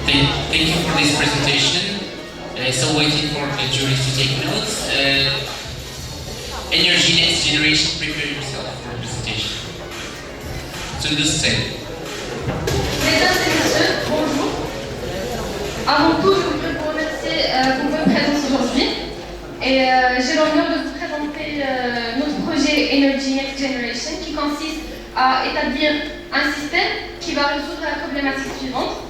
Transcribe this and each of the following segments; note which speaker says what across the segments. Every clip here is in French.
Speaker 1: Thank you for this presentation. Still waiting for the juries to take notes. Energy Next Generation, prepare yourself for presentation. Sundus Sen.
Speaker 2: Mesdames et messieurs, bonjour. Avant tout, je voudrais vous remercier pour votre présence aujourd'hui. Et j'ai l'honneur de vous présenter notre projet Energy Next Generation qui consiste à établir un système qui va résoudre la problématique suivante: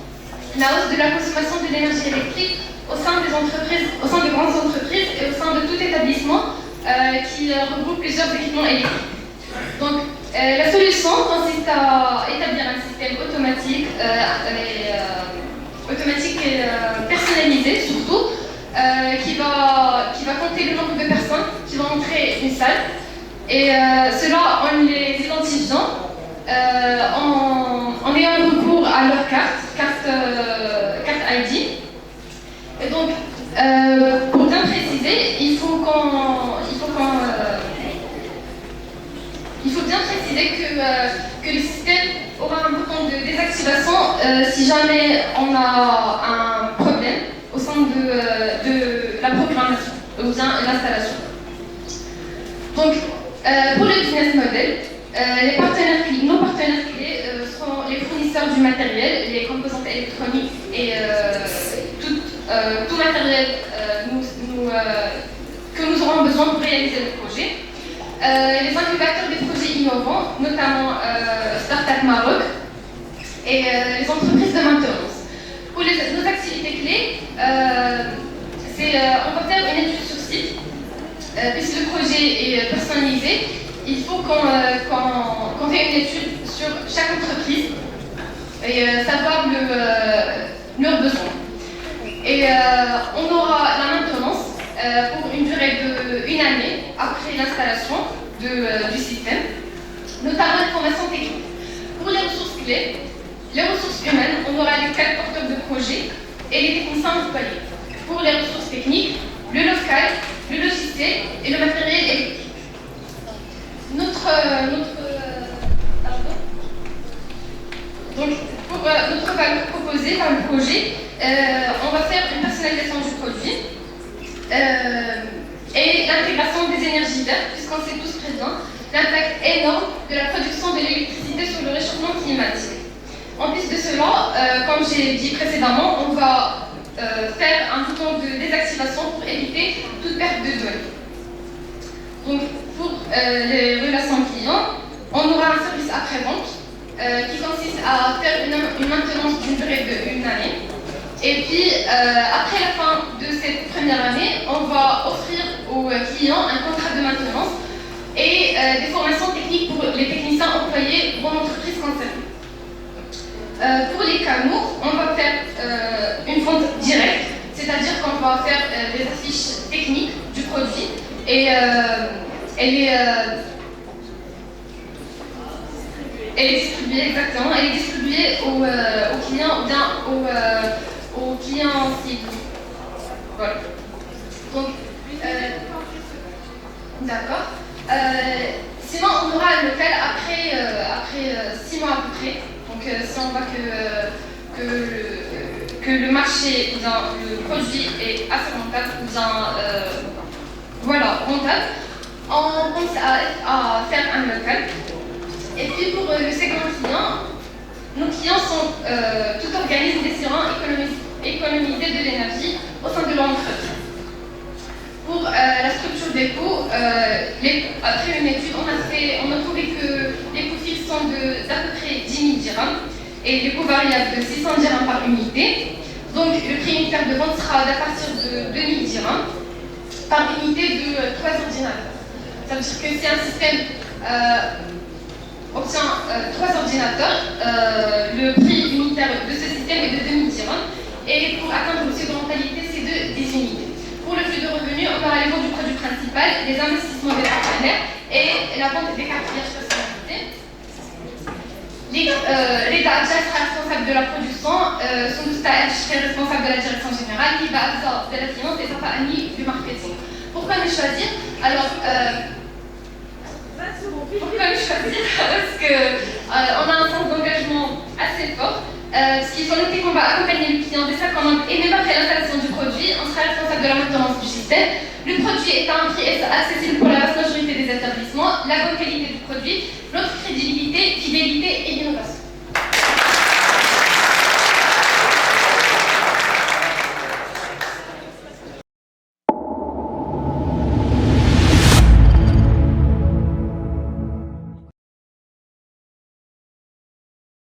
Speaker 2: la hausse de la consommation de l'énergie électrique au sein des entreprises, au sein de grandes entreprises et au sein de tout établissement qui regroupe plusieurs équipements électriques. Donc, la solution consiste à établir un système automatique et personnalisé surtout, qui va compter le nombre de personnes qui vont entrer une salle, et cela en les identifiant, en ayant recours à leur carte ID. Et donc, pour bien préciser, il faut bien préciser que le système aura un bouton de désactivation si jamais on a un problème au sein de la programmation ou bien l'installation. Donc, pour le business model, nos partenaires clés seront les fournisseurs du matériel, les composantes électroniques et tout matériel que nous aurons besoin pour réaliser le projet. Les incubateurs des projets innovants, notamment Startup Maroc et les entreprises de maintenance. Pour nos activités clés, on va faire une étude sur site. Puisque le projet est personnalisé, il faut qu'on fait une étude sur chaque entreprise et savoir leurs besoins. Et on aura la maintenance pour une durée d'1 année après l'installation du système, notamment les formations techniques. Pour les ressources clés, les ressources humaines, on aura les 4 porteurs de projet et les techniciens employés. Pour les ressources techniques, le local, le logiciel et le matériel électrique. Donc, pour notre valeur proposée par le projet, on va faire une personnalisation du produit et l'intégration des énergies vertes, puisqu'on sait tous très bien l'impact énorme de la production de l'électricité sur le réchauffement climatique. En plus de cela, comme j'ai dit précédemment, on va faire un bouton de désactivation pour éviter toute perte de données. Donc, pour les relations clients, on aura un service après-vente qui consiste à faire une maintenance d'une durée d'1 année. Et puis, après la fin de cette première année, on va offrir aux clients un contrat de maintenance et des formations techniques pour les techniciens employés dans l'entreprise concernée. Pour les canaux, on va faire une vente directe, c'est-à-dire qu'on va faire des affiches techniques du produit et elle est distribuée aux clients ou bien aux clients cibles. Voilà. Donc, d'accord. Sinon, on aura un local après 6 mois à peu près. Donc, si on voit que le marché ou bien le produit est assez rentable ou bien rentable, on pense à faire un local. Et puis pour le segment client, nos clients sont tout organismes désirant économiser de l'énergie au sein de l'entreprise. Pour la structure des coûts, après une étude, on a trouvé que les coûts fixes sont d'à peu près 10 000 dirhams et les coûts variables de 600 dirhams par unité. Donc le prix unitaire de vente sera à partir de 2 000 dirhams par unité de 3 ordinateurs. Ça veut dire que si un système obtient 3 ordinateurs, le prix unitaire de ce système est de 2 000 dirhams et pour atteindre le seuil de rentabilité, c'est de 10 unités. Pour le flux de revenus, on aura les ventes du produit principal, les investissements des partenaires et la vente des cartillages personnalisés. Les DAJ sera responsable de la production, son stage est responsable de la direction générale, qui va de la finance et Safani du marketing. Pourquoi me choisir? Alors, pourquoi me choisir? Parce qu'on a un sens d'engagement assez fort. Parce qu'ils ont noté qu'on va accompagner le client financer sa commande et même après l'installation du produit, on sera responsable de la maintenance du système. Le produit est à un prix accessible pour la vaste majorité des établissements, la bonne qualité du produit, notre crédibilité, fidélité et innovation.